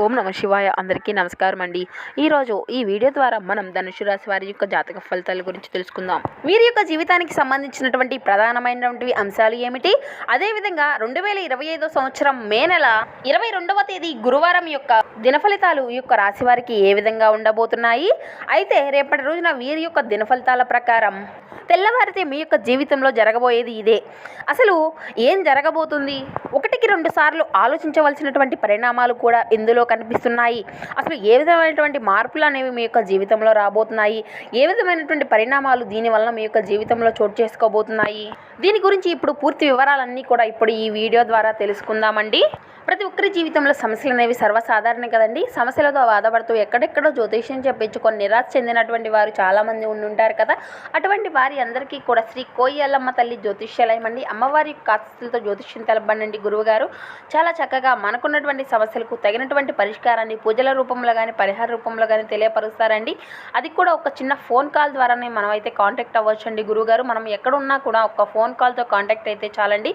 ఓం నమ శివాయ. అందరికీ నమస్కారం అండి. ఈరోజు ఈ వీడియో ద్వారా మనం ధనుసు రాశి వారి యొక్క జాతక ఫలితాల గురించి తెలుసుకుందాం. వీరి యొక్క జీవితానికి సంబంధించినటువంటి ప్రధానమైనటువంటి అంశాలు ఏమిటి, అదేవిధంగా 2025 సంవత్సరం మే నెల 22వ తేదీ గురువారం యొక్క దిన ఫలితాలు ఈ యొక్క రాశి వారికి ఏ విధంగా ఉండబోతున్నాయి. అయితే రేపటి రోజున వీరి యొక్క దిన ఫలితాల ప్రకారం తెల్లవారితే మీ యొక్క జీవితంలో జరగబోయేది ఇదే. అసలు ఏం జరగబోతుంది, ఒకటికి 2 సార్లు ఆలోచించవలసినటువంటి పరిణామాలు కూడా ఇందులో కనిపిస్తున్నాయి. అసలు ఏ విధమైనటువంటి మార్పులు అనేవి మీ యొక్క జీవితంలో రాబోతున్నాయి, ఏ విధమైనటువంటి పరిణామాలు దీనివల్ల మీ యొక్క జీవితంలో చోటు చేసుకోబోతున్నాయి, దీని గురించి ఇప్పుడు పూర్తి వివరాలన్నీ కూడా ఇప్పుడు ఈ వీడియో ద్వారా తెలుసుకుందామండి. ప్రతి ఒక్కరి జీవితంలో సమస్యలు అనేవి సర్వసాధారణం కదండి. సమస్యలతో బాధపడుతూ ఎక్కడెక్కడో జ్యోతిష్యం చెప్పించుకొని నిరాశ చెందినటువంటి వారు చాలామంది ఉంటారు కదా. అటువంటి వారి అందరికీ కూడా శ్రీ కోయల్లమ్మ తల్లి జ్యోతిష్యాలయం అండి. అమ్మవారి యొక్క ఆశీస్సులతో జ్యోతిష్యం తెలపండి గురువుగారు చాలా చక్కగా మనకున్నటువంటి సమస్యలకు తగినటువంటి పరిష్కారాన్ని పూజల రూపంలో కానీ పరిహార రూపంలో కానీ తెలియపరుస్తారండి. అది కూడా ఒక చిన్న ఫోన్ కాల్ ద్వారానే మనం అయితే కాంటాక్ట్ అవ్వచ్చు అండి. గురువుగారు మనం ఎక్కడున్నా కూడా ఒక ఫోన్ కాల్తో కాంటాక్ట్ అయితే చాలండి.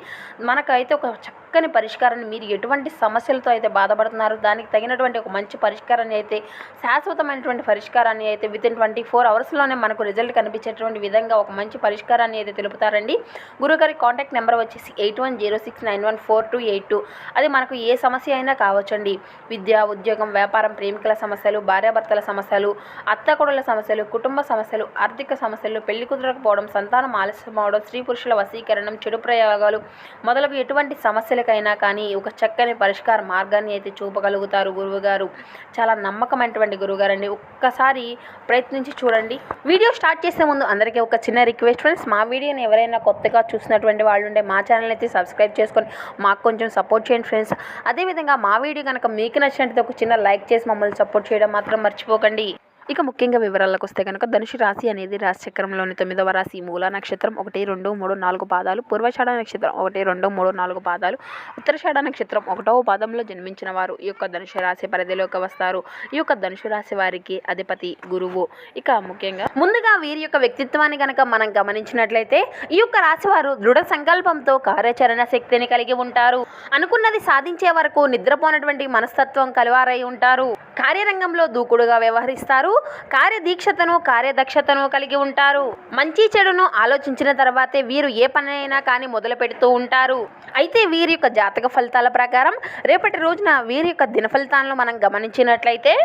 మనకైతే ఒక చక్కని పరిష్కారాన్ని, మీరు ఎటువంటి సమస్యలతో అయితే బాధపడుతున్నారు దానికి తగినటువంటి ఒక మంచి పరిష్కారాన్ని అయితే, శాశ్వతమైనటువంటి పరిష్కారాన్ని అయితే వితిన్ 24 అవర్స్లోనే మనకు రిజల్ట్ కనిపించేటువంటి విధంగా ఒక మంచి పరిష్కారాన్ని అయితే తెలుపుతారండి. గురుగారి కాంటాక్ట్ నెంబర్ వచ్చేసి 8106914282. అది మనకు ఏ సమస్య అయినా కావచ్చండి. విద్య, ఉద్యోగం, వ్యాపారం, ప్రేమికుల సమస్యలు, భార్యాభర్తల సమస్యలు, అత్తకొడుల సమస్యలు, కుటుంబ సమస్యలు, ఆర్థిక సమస్యలు, పెళ్లి కుదరకపోవడం, సంతానం ఆలస్యం అవడం, స్త్రీ పురుషుల వశీకరణం, చెడు ప్రయోగాలు మొదలగు ఎటువంటి సమస్యలకైనా కానీ ఒక చక్కని పరిష్కార మార్గాన్ని అయితే చూపగలుగుతారు గురువుగారు. చాలా నమ్మకమైనటువంటి గురువుగారు అండి. ఒక్కసారి ప్రయత్నించి చూడండి. వీడియో స్టార్ట్ చేసే ముందు అందరికీ ఒక చిన్న రిక్వెస్ట్ ఫ్రెండ్స్, మా వీడియోని ఎవరైనా కొత్తగా చూసినటువంటి వాళ్ళు ఉంటే మా ఛానల్ అయితే సబ్స్క్రైబ్ చేసుకొని మాకు కొంచెం సపోర్ట్ చేయండి ఫ్రెండ్స్. అదేవిధంగా మా వీడియో కనుక మీకు నచ్చినట్లయితే ఒక చిన్న లైక్ చేసి మమ్మల్ని సపోర్ట్ చేయడం మాత్రం మర్చిపోకండి. ఇక ముఖ్యంగా వివరాలకు వస్తే కనుక ధనుసు రాశి అనేది రాశి చక్రంలోని 9వ రాశి. మూల నక్షత్రం 1, 2, 3, 4 పాదాలు, పూర్వషాఢ నక్షత్రం 1, 2, 3, 4 పాదాలు, ఉత్తరాషాఢ నక్షత్రం 1వ పాదంలో జన్మించిన వారు ఈ యొక్క ధనుసు రాశి పరిధిలోకి వస్తారు. ఈ యొక్క ధనుసు రాశి వారికి అధిపతి గురువు. ఇక ముఖ్యంగా ముందుగా వీరి యొక్క వ్యక్తిత్వాన్ని కనుక మనం గమనించినట్లయితే ఈ యొక్క రాశి వారు దృఢ సంకల్పంతో కార్యాచరణ శక్తిని కలిగి ఉంటారు. అనుకున్నది సాధించే వరకు నిద్రపోనటువంటి మనస్తత్వం కలవారై ఉంటారు. కార్యరంగంలో దూకుడుగా వ్యవహరిస్తారు. కార్యదీక్షతను, కార్యదక్షతను కలిగి ఉంటారు. మంచి చెడును ఆలోచించిన తర్వాతే వీరు ఏ పనైనా కానీ మొదలు పెడుతూ ఉంటారు. అయితే వీరి యొక్క జాతక ఫలితాల ప్రకారం రేపటి రోజున వీరి యొక్క దిన ఫలితాలను మనం గమనించినట్లయితే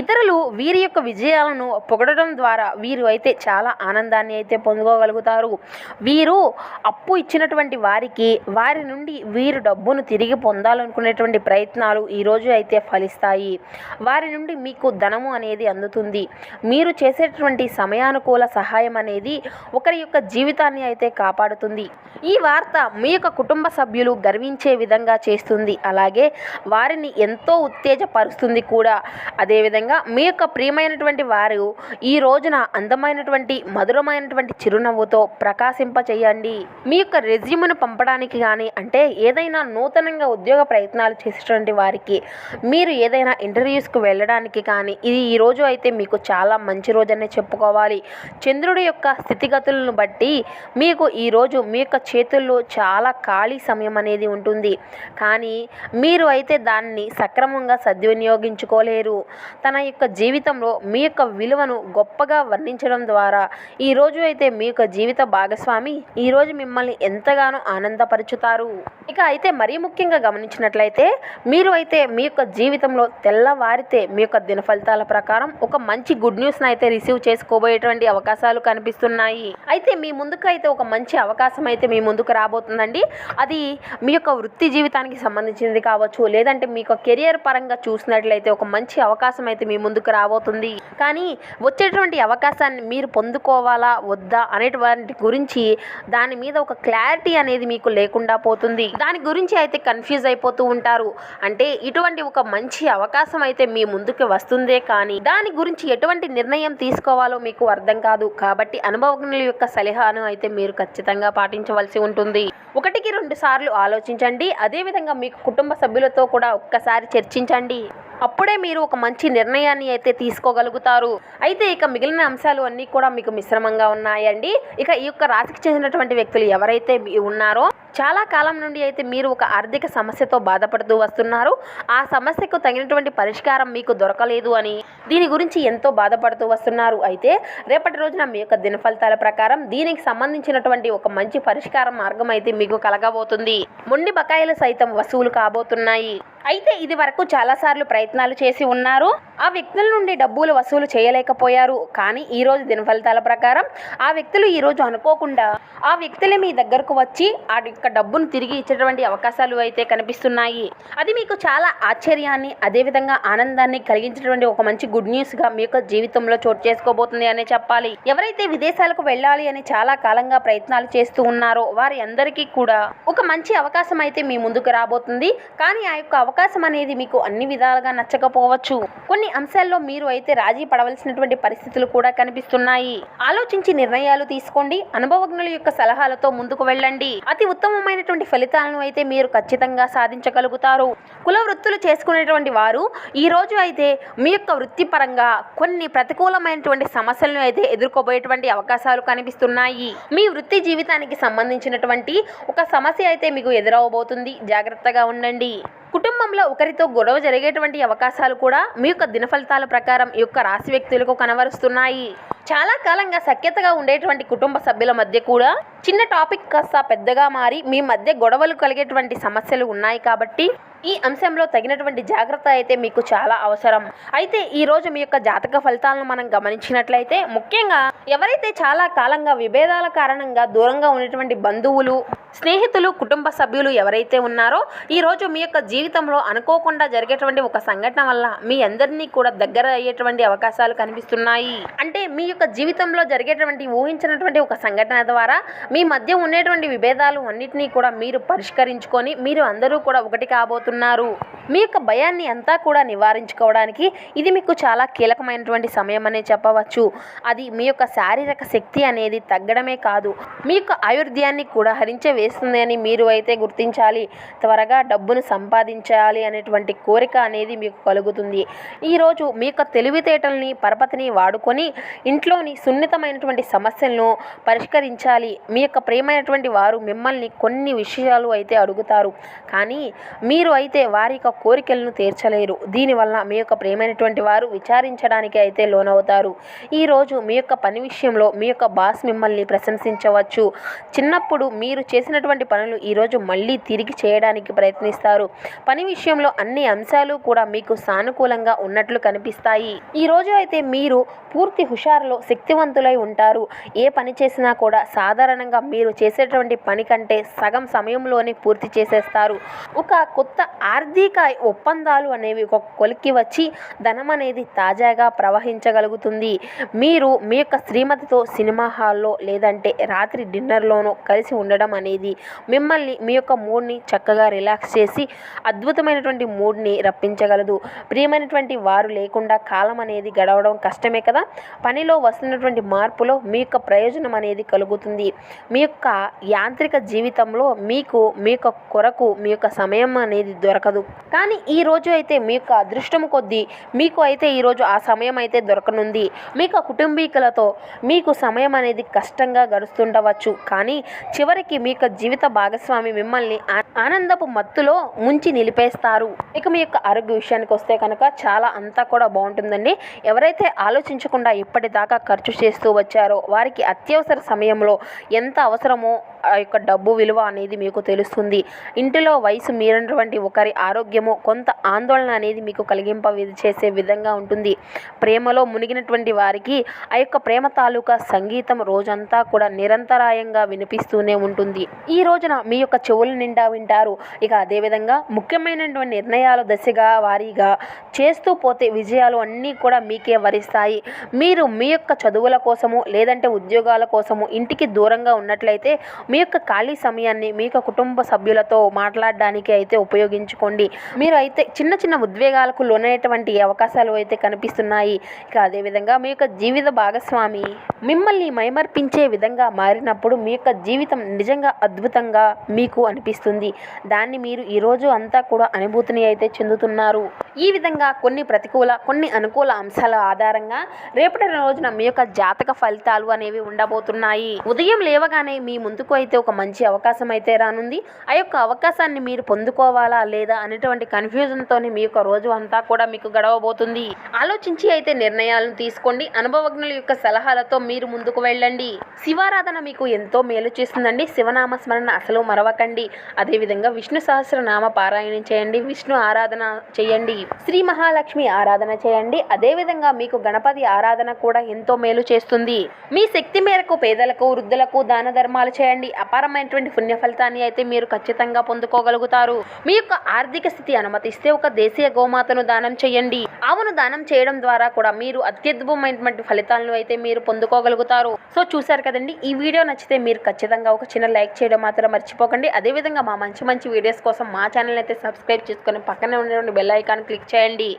ఇతరులు వీరి యొక్క విజయాలను పొగడడం ద్వారా వీరు అయితే చాలా ఆనందాన్ని అయితే పొందుకోగలుగుతారు. వీరు అప్పు ఇచ్చినటువంటి వారికి వారి నుండి వీరు డబ్బును తిరిగి పొందాలనుకునేటువంటి ప్రయత్నాలు ఈరోజు అయితే ఫలిస్తాయి. వారి నుండి మీకు ధనము అనేది అందుతుంది. మీరు చేసేటువంటి సమయానుకూల సహాయం అనేది ఒకరి యొక్క జీవితాన్ని అయితే కాపాడుతుంది. ఈ వార్త మీ యొక్క కుటుంబ సభ్యులు గర్వించే విధంగా చేస్తుంది. అలాగే వారిని ఎంతో ఉత్తేజపరుస్తుంది కూడా. అదేవిధంగా మీ యొక్క ప్రియమైనటువంటి వారు ఈ రోజున అందమైనటువంటి మధురమైనటువంటి చిరునవ్వుతో ప్రకాశింపచేయండి. మీ యొక్క రెజ్యూమ్ను పంపడానికి కానీ, అంటే ఏదైనా నూతనంగా ఉద్యోగ ప్రయత్నాలు చేసేటువంటి వారికి మీరు ఏదైనా ఇంటర్వ్యూస్కి వెళ్ళడానికి కానీ ఇది ఈ రోజు అయితే మీకు చాలా మంచి రోజనే చెప్పుకోవాలి. చంద్రుడి యొక్క స్థితిగతులను బట్టి మీకు ఈరోజు మీ యొక్క చేతుల్లో చాలా ఖాళీ సమయం అనేది ఉంటుంది. కానీ మీరు అయితే దాన్ని సక్రమంగా సద్వినియోగించుకోలేరు. తన యొక్క జీవితంలో మీ యొక్క విలువను గొప్పగా వర్ణించడం ద్వారా ఈరోజు అయితే మీ యొక్క జీవిత భాగస్వామి ఈరోజు మిమ్మల్ని ఎంతగానో ఆనందపరుచుతారు. ఇక అయితే మరీ ముఖ్యంగా గమనించినట్లయితే మీరు అయితే మీ యొక్క జీవితంలో తెల్లవారితే మీ యొక్క దిన ఫలితాల ప్రకారం ఒక మంచి గుడ్ న్యూస్ని అయితే రిసీవ్ చేసుకోబోయేటువంటి అవకాశాలు కనిపిస్తున్నాయి. అయితే మీ ముందుకు అయితే ఒక మంచి అవకాశం అయితే మీ ముందుకు రాబోతుందండి. అది మీ యొక్క వృత్తి జీవితానికి సంబంధించింది కావచ్చు, లేదంటే మీ యొక్క కెరియర్ పరంగా చూసినట్లయితే ఒక మంచి అవకాశం అయితే మీ ముందుకు రాబోతుంది. కానీ వచ్చేటువంటి అవకాశాన్ని మీరు పొందుకోవాలా వద్దా అనేటువంటి గురించి దాని మీద ఒక క్లారిటీ అనేది మీకు లేకుండా పోతుంది. దాని గురించి అయితే కన్ఫ్యూజ్ అయిపోతూ ఉంటారు. అంటే ఇటువంటి ఒక మంచి అవకాశం అయితే మీ ముందుకు వస్తుందే కానీ దాని గురించి ఎటువంటి నిర్ణయం తీసుకోవాలో మీకు అర్థం కాదు. కాబట్టి అనుభవజ్ఞుల యొక్క సలహాను అయితే మీరు ఖచ్చితంగా పాటించవలసి ఉంటుంది. 1కి 2 సార్లు ఆలోచించండి. అదేవిధంగా మీకు కుటుంబ సభ్యులతో కూడా ఒక్కసారి చర్చించండి. అప్పుడే మీరు ఒక మంచి నిర్ణయాన్ని అయితే తీసుకోగలుగుతారు. అయితే ఇక మిగిలిన అంశాలు అన్నీ కూడా మీకు మిశ్రమంగా ఉన్నాయండి. ఇక ఈ యొక్క రాశికి చెందినటువంటి వ్యక్తులు ఎవరైతే ఉన్నారో చాలా కాలం నుండి అయితే మీరు ఒక ఆర్థిక సమస్యతో బాధపడుతూ వస్తున్నారు. ఆ సమస్యకు తగినటువంటి పరిష్కారం మీకు దొరకలేదు అని దీని గురించి ఎంతో బాధపడుతూ వస్తున్నారు. అయితే రేపటి రోజున మీ యొక్క దినఫలితాల ప్రకారం దీనికి సంబంధించినటువంటి ఒక మంచి పరిష్కార మార్గం అయితే మీకు కలగబోతుంది. మొండి బకాయిలు సైతం వసూలు కాబోతున్నాయి. అయితే ఇది వరకు చాలాసార్లు ప్రయత్నాలు చేసి ఉన్నారు. ఆ వ్యక్తుల నుండి డబ్బులు వసూలు చేయలేకపోయారు. కానీ ఈరోజు దినఫలితాల ప్రకారం ఆ వ్యక్తులు ఈరోజు అనుకోకుండా ఆ వ్యక్తులే మీ దగ్గరకు వచ్చి ఆ యొక్క డబ్బును తిరిగి ఇచ్చేటువంటి అవకాశాలు అయితే కనిపిస్తున్నాయి. అది మీకు చాలా ఆశ్చర్యాన్ని అదేవిధంగా ఆనందాన్ని కలిగించేటువంటి ఒక మంచి గుడ్ న్యూస్గా మీ యొక్క జీవితంలో చోటు చేసుకోబోతుంది అనే చెప్పాలి. ఎవరైతే విదేశాలకు వెళ్ళాలి అని చాలా కాలంగా ప్రయత్నాలు చేస్తూ ఉన్నారో వారి అందరికీ కూడా ఒక మంచి అవకాశం అయితే మీ ముందుకు రాబోతుంది. కానీ ఆ యొక్క అవకాశం అనేది మీకు అన్ని విధాలుగా నచ్చకపోవచ్చు. కొన్ని అంశాల్లో మీరు అయితే రాజీ పడవలసినటువంటి పరిస్థితులు కూడా కనిపిస్తున్నాయి. ఆలోచించి నిర్ణయాలు తీసుకోండి. అనుభవజ్ఞుల యొక్క సలహాలతో ముందుకు వెళ్ళండి. అతి ఉత్తమమైనటువంటి ఫలితాలను అయితే మీరు ఖచ్చితంగా సాధించగలుగుతారు. కుల వృత్తులు చేసుకునేటువంటి వారు ఈ రోజు అయితే మీ యొక్క వృత్తిపరంగా కొన్ని ప్రతికూలమైనటువంటి సమస్యలను అయితే ఎదుర్కోబోయేటువంటి అవకాశాలు కనిపిస్తున్నాయి. మీ వృత్తి జీవితానికి సంబంధించినటువంటి ఒక సమస్య అయితే మీకు ఎదురవబోతుంది. జాగ్రత్తగా ఉండండి. కుటుంబంలో ఒకరితో గొడవ జరిగేటువంటి అవకాశాలు కూడా మీ యొక్క దినఫలితాల ప్రకారం ఈ యొక్క రాశి వ్యక్తులకు కనబరుస్తున్నాయి. చాలా కాలంగా సఖ్యతగా ఉండేటువంటి కుటుంబ సభ్యుల మధ్య కూడా చిన్న టాపిక్ కాస్త పెద్దగా మారి మీ మధ్య గొడవలు కలిగేటువంటి సమస్యలు ఉన్నాయి. కాబట్టి ఈ అంశంలో తగినటువంటి జాగ్రత్త అయితే మీకు చాలా అవసరం. అయితే ఈ రోజు మీ యొక్క జాతక ఫలితాలను మనం గమనించినట్లయితే ముఖ్యంగా ఎవరైతే చాలా కాలంగా విభేదాల కారణంగా దూరంగా ఉన్నటువంటి బంధువులు, స్నేహితులు, కుటుంబ సభ్యులు ఎవరైతే ఉన్నారో ఈ రోజు మీ యొక్క జీవితంలో అనుకోకుండా జరిగేటువంటి ఒక సంఘటన వల్ల మీ అందరినీ కూడా దగ్గర అయ్యేటువంటి అవకాశాలు కనిపిస్తున్నాయి. అంటే మీ యొక్క జీవితంలో జరిగేటువంటి ఊహించినటువంటి ఒక సంఘటన ద్వారా మీ మధ్య ఉండేటువంటి విభేదాలు అన్నిటినీ కూడా మీరు పరిష్కరించుకొని మీరు అందరూ కూడా ఒకటి కాబోతున్నారు. మీ యొక్క భయాన్ని అంతా కూడా నివారించుకోవడానికి ఇది మీకు చాలా కీలకమైనటువంటి సమయం అనే చెప్పవచ్చు. అది మీ యొక్క శారీరక శక్తి అనేది తగ్గడమే కాదు, మీ యొక్క ఆయుర్ధ్యాన్ని కూడా హరించే వేస్తుంది అని మీరు అయితే గుర్తించాలి. త్వరగా డబ్బును సంపాదించాలి అనేటువంటి కోరిక అనేది మీకు కలుగుతుంది. ఈరోజు మీ యొక్క తెలివితేటల్ని పరపతిని వాడుకొని ఇంట్లోని సున్నితమైనటువంటి సమస్యలను పరిష్కరించాలి. మీ యొక్క ప్రియమైనటువంటి వారు మిమ్మల్ని కొన్ని విషయాలు అయితే అడుగుతారు. కానీ మీరు అయితే వారి యొక్క కోరికలను తీర్చలేరు. దీనివల్ల మీ యొక్క ప్రియమైనటువంటి వారు విచారించడానికి అయితే లోనవుతారు. ఈరోజు మీ యొక్క పని విషయంలో మీ యొక్క బాస్ మిమ్మల్ని ప్రశంసించవచ్చు. చిన్నప్పుడు మీరు చేసినటువంటి పనులు ఈరోజు మళ్ళీ తిరిగి చేయడానికి ప్రయత్నిస్తారు. పని విషయంలో అన్ని అంశాలు కూడా మీకు సానుకూలంగా ఉన్నట్లు కనిపిస్తాయి. ఈరోజు అయితే మీరు పూర్తి హుషారులో శక్తివంతులై ఉంటారు. ఏ పని చేసినా కూడా సాధారణంగా మీరు చేసేటువంటి పని కంటే సగం సమయంలోనే పూర్తి చేసేస్తారు. ఒక కొత్త ఆర్థిక ఒప్పందాలు అనేవి ఒక కొలిక్కి వచ్చి ధనం అనేది తాజాగా ప్రవహించగలుగుతుంది. మీరు మీ యొక్క శ్రీమతితో సినిమా హాల్లో లేదంటే రాత్రి డిన్నర్లోనూ కలిసి ఉండడం అనేది మిమ్మల్ని మీ యొక్క మూడ్ని చక్కగా రిలాక్స్ చేసి అద్భుతమైనటువంటి మూడ్ని రప్పించగలదు. ప్రియమైనటువంటి వారు లేకుండా కాలం అనేది గడవడం కష్టమే కదా. పనిలో వస్తున్నటువంటి మార్పులో మీ యొక్క ప్రయోజనం అనేది కలుగుతుంది. మీ యొక్క యాంత్రిక జీవితంలో మీ యొక్క కొరకు మీ యొక్క సమయం అనేది దొరకదు. కానీ ఈ రోజు అయితే మీ యొక్క అదృష్టం కొద్దీ మీకు అయితే ఈరోజు ఆ సమయం అయితే దొరకనుంది. మీ యొక్క కుటుంబీకులతో మీకు సమయం అనేది కష్టంగా గడుస్తుండవచ్చు. కానీ చివరికి మీ యొక్క జీవిత భాగస్వామి మిమ్మల్ని ఆనందపు మత్తులో ముంచి నిలిపేస్తారు. ఇక మీ యొక్క ఆరోగ్య విషయానికి వస్తే కనుక చాలా అంతా కూడా బాగుంటుందండి. ఎవరైతే ఆలోచించకుండా ఇప్పటిదాకా ఖర్చు చేస్తూ వచ్చారో వారికి అత్యవసర సమయంలో ఎంత అవసరమో ఆ యొక్క డబ్బు విలువ అనేది మీకు తెలుస్తుంది. ఇంటిలో వయసు మీరినటువంటి ఒకరి ఆరోగ్యము కొంత ఆందోళన అనేది మీకు చేసే విధంగా ఉంటుంది. ప్రేమలో మునిగినటువంటి వారికి ఆ యొక్క ప్రేమ తాలూకా సంగీతం రోజంతా కూడా నిరంతరాయంగా వినిపిస్తూనే ఉంటుంది. ఈ రోజున మీ యొక్క చెవుల నిండా వింటారు. ఇక అదేవిధంగా ముఖ్యమైనటువంటి నిర్ణయాలు దశగా వారీగా చేస్తూ పోతే విజయాలు అన్నీ కూడా మీకే వరిస్తాయి. మీరు మీ యొక్క చదువుల కోసము లేదంటే ఉద్యోగాల కోసము ఇంటికి దూరంగా ఉన్నట్లయితే మీ యొక్క ఖాళీ సమయాన్ని మీ యొక్క కుటుంబ సభ్యులతో మాట్లాడడానికి అయితే ఉపయోగించుకోండి. మీరు అయితే చిన్న చిన్న ఉద్వేగాలకు లోనైనటువంటి అవకాశాలు అయితే కనిపిస్తున్నాయి. ఇక అదేవిధంగా మీ యొక్క జీవిత భాగస్వామి మిమ్మల్ని మైమర్పించే విధంగా మారినప్పుడు మీ యొక్క జీవితం నిజంగా అద్భుతంగా మీకు అనిపిస్తుంది. దాన్ని మీరు ఈరోజు అంతా కూడా అనుభూతిని అయితే చెందుతున్నారు. ఈ విధంగా కొన్ని ప్రతికూల కొన్ని అనుకూల అంశాల ఆధారంగా రేపటి రోజున మీ యొక్క జాతక ఫలితాలు అనేవి ఉండబోతున్నాయి. ఉదయం లేవగానే మీ ముందుకు అయితే ఒక మంచి అవకాశం అయితే రానుంది. ఆ యొక్క అవకాశాన్ని మీరు పొందుకోవాలా లేదా అనేటువంటి కన్ఫ్యూజన్తోనే మీ యొక్క రోజు అంతా కూడా మీకు గడవబోతుంది. ఆలోచించి అయితే నిర్ణయాలను తీసుకోండి. అనుభవజ్ఞుల యొక్క సలహాలతో మీరు ముందుకు వెళ్ళండి. శివారాధన మీకు ఎంతో మేలు చేస్తుందండి. శివనామ స్మరణ అసలు మరవకండి. అదేవిధంగా విష్ణు సహస్రనామ పారాయణం చేయండి. విష్ణు ఆరాధన చేయండి. శ్రీ మహాలక్ష్మి ఆరాధన చేయండి. అదేవిధంగా మీకు గణపతి ఆరాధన కూడా ఎంతో మేలు చేస్తుంది. మీ శక్తి మేరకు పేదలకు వృద్ధులకు దాన ధర్మాలు చేయండి. అపారమైనటువంటి పుణ్య ఫలితాన్ని అయితే మీరు ఖచ్చితంగా పొందుకోగలుగుతారు. మీ యొక్క ఆర్థిక స్థితి అనుమతిస్తే ఒక దేశీయ గోమాతను దానం చేయండి. ఆవును దానం చేయడం ద్వారా కూడా మీరు అత్యద్భుతమైనటువంటి ఫలితాలను అయితే మీరు పొందుకోగలుగుతారు. సో చూశారు కదండి, ఈ వీడియో నచ్చితే మీరు ఖచ్చితంగా ఒక చిన్న లైక్ చేయడం మాత్రం మర్చిపోకండి. అదేవిధంగా మా మంచి వీడియోస్ కోసం మా ఛానల్ అయితే సబ్స్క్రైబ్ చేసుకొని పక్కనే ఉన్నటువంటి బెల్ ఐకాన్ క్లిక్ చేయండి.